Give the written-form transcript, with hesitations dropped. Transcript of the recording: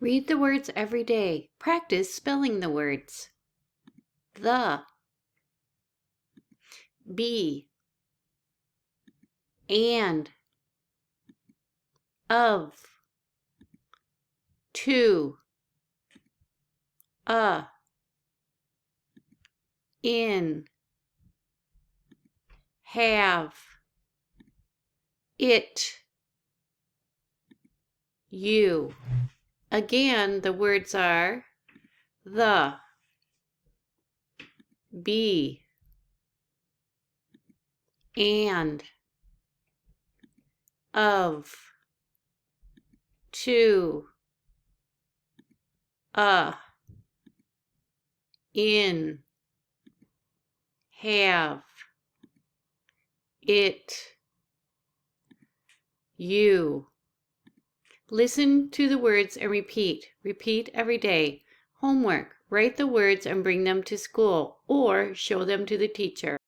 Read the words every day. Practice spelling the words. The, be, and, of, to, in, have, it, you. Again, the words are the, be, and, of, to, in, have, it, you. Listen to the words and repeat. Repeat every day. Homework. Write the words and bring them to school or show them to the teacher.